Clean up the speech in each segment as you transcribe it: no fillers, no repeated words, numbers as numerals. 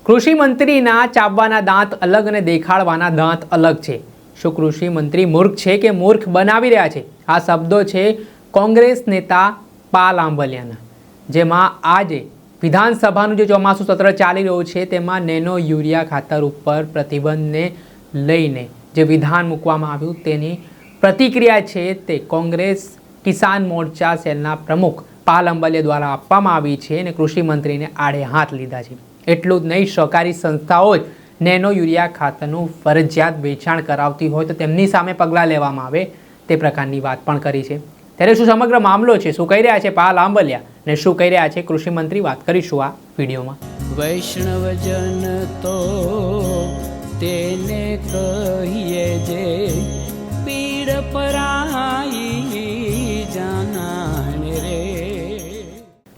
કૃષિ મંત્રીના ચાવવાના દાંત અલગ અને દેખાડવાના દાંત અલગ છે। શું કૃષિ મંત્રી મૂર્ખ છે કે મૂર્ખ બનાવી રહ્યા છે? આ શબ્દો છે કોંગ્રેસ નેતા પાલ આંબલિયાના, જેમાં આજે વિધાનસભાનું જે ચોમાસું સત્ર ચાલી રહ્યું છે તેમાં નેનો યુરિયા ખાતર ઉપર પ્રતિબંધને લઈને જે વિધાન મૂકવામાં આવ્યું તેની પ્રતિક્રિયા છે તે કોંગ્રેસ કિસાન મોરચા સેલના પ્રમુખ પાલ આંબલિયા દ્વારા આપવામાં આવી છે અને કૃષિ મંત્રીને આડે હાથ લીધા છે। એટલું જ નહીં, સહકારી સંસ્થાઓ જ નેનો યુરિયા ખાતરનું ફરજિયાત વેચાણ કરાવતી હોય તો તેમની સામે પગલાં લેવામાં આવે તે પ્રકારની વાત પણ કરી છે। ત્યારે શું સમગ્ર મામલો છે, શું કહી રહ્યા છે પાલ આંબલિયા ને શું કહી રહ્યા છે કૃષિ મંત્રી, વાત કરીશું આ વિડીયોમાં। વૈષ્ણવજન તો તેને કહીએ જે પીડ પરાઈ જાનાને રે।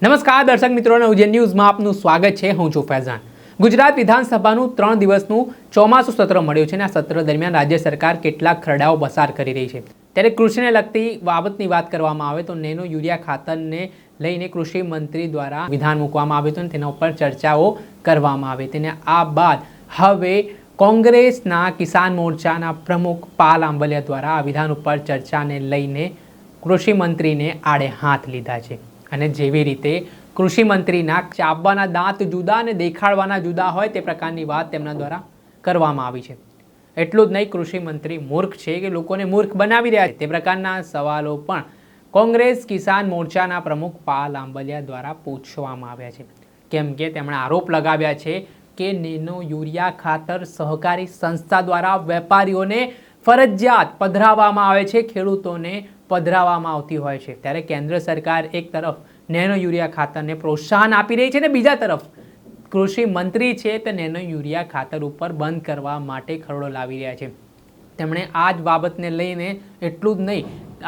નમસ્કાર દર્શક મિત્રોને ઉજ્જૈન ન્યૂઝમાં આપનું સ્વાગત છે। હું છું ફૈઝાન। ગુજરાત વિધાનસભાનું 3 દિવસનું ચોમાસું સત્ર મળ્યું છે અને આ સત્ર દરમિયાન રાજ્ય સરકાર કેટલાક ખરડાઓ પસાર કરી રહી છે। ત્યારે કૃષિને લગતી બાબતની વાત કરવામાં આવે તો નેનો યુરિયા ખાતરને લઈને કૃષિ મંત્રી દ્વારા વિધાન મૂકવામાં આવ્યું હતું અને તેના ઉપર ચર્ચાઓ કરવામાં આવી। તેને આ બાદ હવે કોંગ્રેસના કિસાન મોરચાના પ્રમુખ પાલ આંબલિયા દ્વારા આ વિધાન ઉપર ચર્ચાને લઈને કૃષિ મંત્રીને આડે હાથ લીધા છે અને જેવી રીતે કૃષિ મંત્રીના ચાવવાના દાંત જુદા અને દેખાડવાના જુદા હોય તે પ્રકારની વાત તેમના દ્વારા કરવામાં આવી છે। એટલું જ નહીં, કૃષિ મંત્રી મૂર્ખ છે કે લોકોને મૂર્ખ બનાવી રહ્યા છે તે પ્રકારના સવાલો પણ કોંગ્રેસ કિસાન મોરચાના પ્રમુખ પાલ આંબલિયા દ્વારા પૂછવામાં આવ્યા છે। કેમ કે તેમણે આરોપ લગાવ્યા છે કે નેનો યુરિયા ખાતર સહકારી સંસ્થા દ્વારા વેપારીઓને ફરજિયાત પધરાવવામાં આવે છે, ખેડૂતોને પધરાવવામાં આવતી હોય છે। ત્યારે કેન્દ્ર સરકાર એક તરફ નેનો યુરિયા ખાતરને પ્રોત્સાહન આપી રહી છે અને બીજા તરફ કૃષિ મંત્રી છે તે નેનો યુરિયા ખાતર ઉપર બંધ કરવા માટે ખરડો લાવી રહ્યા છે। તેમણે આ જ બાબતને લઈને એટલું જ નહીં,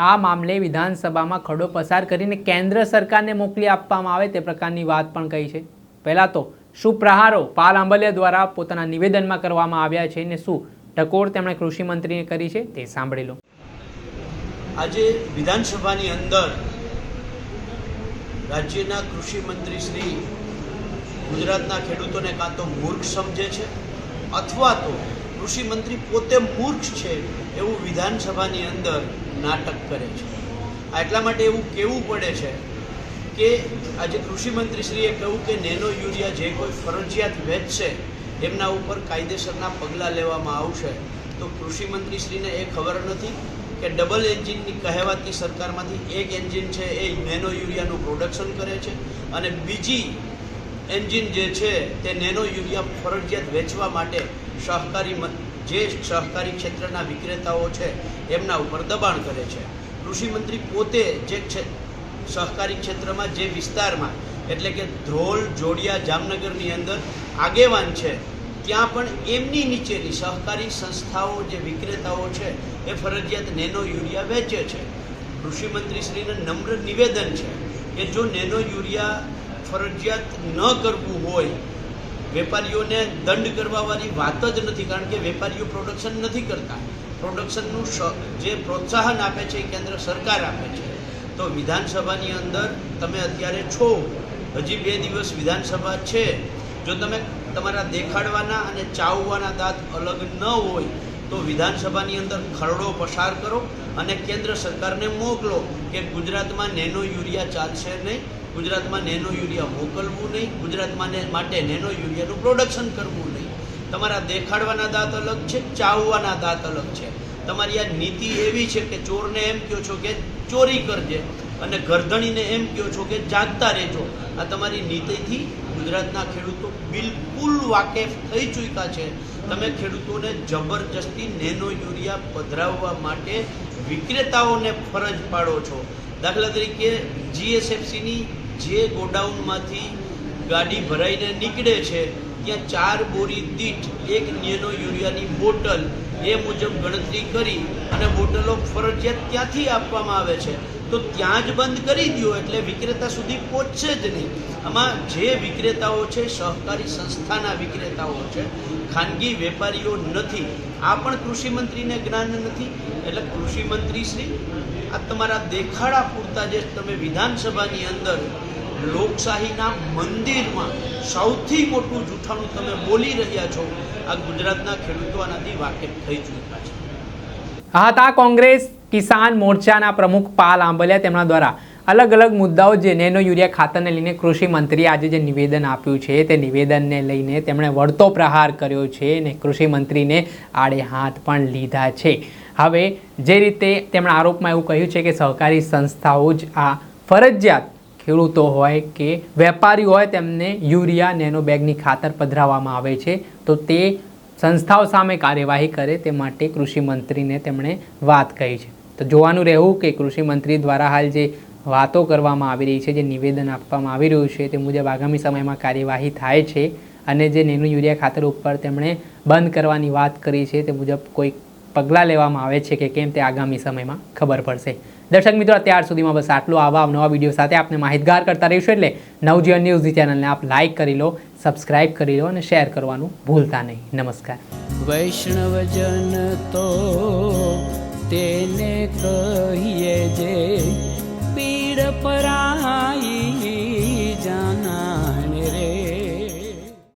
આ મામલે વિધાનસભામાં ખરડો પસાર કરીને કેન્દ્ર સરકારને મોકલી આપવામાં આવે તે પ્રકારની વાત પણ કહી છે। પહેલાં તો શું પ્રહારો પાલ આંબલિયા દ્વારા પોતાના નિવેદનમાં કરવામાં આવ્યા છે અને શું ટકોર તેમણે કૃષિ મંત્રીને કરી છે તે સાંભળી લો। આજે વિધાનસભાની અંદર રાજ્યના કૃષિ મંત્રી શ્રી ગુજરાતના ખેડૂતોને કાં તો મૂર્ખ સમજે છે અથવા તો કૃષિ મંત્રી પોતે મૂર્ખ છે એવું વિધાનસભાની અંદર નાટક કરે છે। આ એટલા માટે એવું કહેવું પડે છે કે આજે કૃષિ મંત્રી શ્રીએ કહ્યું કે નેનો યુરિયા જે કોઈ ફરજિયાત વેચશે એમના ઉપર કાયદેસરના પગલાં લેવામાં આવશે। તો કૃષિ મંત્રી શ્રીને એ ખબર નથી કે ડબલ એન્જિનની કહેવાતી સરકારમાંથી એક એન્જિન છે એ નેનો યુરિયાનું પ્રોડક્શન કરે છે અને બીજી એન્જિન જે છે તે નેનો યુરિયા ફરજિયાત વેચવા માટે સહકારી ક્ષેત્રના વિક્રેતાઓ છે એમના ઉપર દબાણ કરે છે। કૃષિ મંત્રી પોતે જે સહકારી ક્ષેત્રમાં જે વિસ્તારમાં એટલે કે ધ્રોલ, જોડિયા, જામનગરની અંદર આગેવાન છે ત્યાં પણ એમની નીચેની સહકારી સંસ્થાઓ જે વિક્રેતાઓ છે એ ફરજિયાત નેનો યુરિયા વેચે છે। કૃષિ મંત્રીશ્રીને નમ્ર નિવેદન છે કે જો નેનો યુરિયા ફરજિયાત ન કરવું હોય, વેપારીઓને દંડ કરવાવાળી વાત જ નથી, કારણ કે વેપારીઓ પ્રોડક્શન નથી કરતા, પ્રોડક્શનનું જે પ્રોત્સાહન આપે છે એ કેન્દ્ર સરકાર આપે છે। તો વિધાનસભાની અંદર તમે અત્યારે છો, હજી 2 દિવસ વિધાનસભા છે, જો તમે તમારા દેખાડવાના અને ચાવવાના દાંત અલગ ન હોય તો વિધાનસભાની અંદર ખરડો પસાર કરો અને કેન્દ્ર સરકારને મોકલો કે ગુજરાતમાં નેનો યુરિયા ચાલશે નહીં, ગુજરાતમાં નેનો યુરિયા મોકલવું નહીં, ગુજરાતમાં માટે નેનો યુરિયાનું પ્રોડક્શન કરવું નહીં। તમારા દેખાડવાના દાંત અલગ છે, ચાવવાના દાંત અલગ છે। તમારી આ નીતિ એવી છે કે ચોરને એમ કહો છો કે ચોરી કરજે અને ગરદણીને એમ કહો છો કે જાગતા રહેજો। આ તમારી નીતિથી ગુજરાતના ખેડૂતો બિલકુલ વાકેફ થઈ ચૂક્યા છે। તમે ખેડૂતોને જબરજસ્તી નેનો યુરિયા પધરાવવા માટે વિક્રેતાઓને ફરજ પાડો છો। દાખલા તરીકે જીએસએફસીની જે ગોડાઉનમાંથી ગાડી ભરાઈને નીકળે છે ત્યાં 4 બોરી દીઠ એક નેનો યુરિયાની બોટલ એ મુજબ ગણતરી કરી અને બોટલો ફરજિયાત ત્યાંથી આપવામાં આવે છે, તો ત્યાં જ બંધ કરી દો એટલે વિક્રેતા સુધી પહોંચશે જ નહીં। આમાં જે વિક્રેતાઓ છે સહકારી સંસ્થાના વિક્રેતાઓ છે, ખાનગી વેપારીઓ નથી। આ પણ કૃષિ મંત્રીને જ્ઞાન નથી। એટલે કૃષિ મંત્રી શ્રી, આ તમારા દેખાડા પૂરતા જે તમે વિધાનસભાની અંદર લોકશાહીના મંદિરમાં સૌથી મોટું જૂઠાણું તમે બોલી રહ્યા છો. આ ગુજરાતના ખેડૂતો આનાથી વાકેફ થઈ ચૂક્યા છે. આ હતા કોંગ્રેસ કિસાન મોરચાના પ્રમુખ પાલ આંબલિયા. તેમના દ્વારા અલગ અલગ મુદ્દાઓ જે નેનો યુરિયા ખાતરને લઈને કૃષિ મંત્રીએ આજે જે નિવેદન આપ્યું છે તે નિવેદનને લઈને તેમણે વળતો પ્રહાર કર્યો છે અને કૃષિ મંત્રીને આડે હાથ પણ લીધા છે. હવે જે રીતે તેમણે આરોપમાં એવું કહ્યું છે કે સહકારી સંસ્થાઓ જ આ ફરજિયાત ખેડૂતો હોય કે વેપારી હોય તેમને યુરિયા નેનો બેગની ખાતર પધરાવવામાં આવે છે તો તે સંસ્થાઓ સામે કાર્યવાહી કરે તે માટે કૃષિ મંત્રીને તેમણે વાત કહી છે. તો જોવાનું રહેવું કે કૃષિ મંત્રી દ્વારા હાલ જે વાતો કરવામાં આવી રહી છે, જે નિવેદન આપવામાં આવી રહ્યું છે તે મુજબ આગામી સમયમાં કાર્યવાહી થાય છે અને જે નેનો યુરિયા ખાતર ઉપર તેમણે બંધ કરવાની વાત કરી છે તે મુજબ કોઈ પગલાં લેવામાં આવે છે કે કેમ તે આગામી સમયમાં ખબર પડશે. દર્શક મિત્રો, અત્યાર સુધીમાં બસ આટલું. આવા નવા વિડીયો સાથે આપને માહિતગાર કરતા રહીશું. એટલે નવજીવન ન્યૂઝની ચેનલને આપ લાઇક કરી લો, સબસ્ક્રાઇબ કરી લો અને શેર કરવાનું ભૂલતા નહીં. નમસ્કાર. વૈષ્ણવજન તો તેને કહીએ જે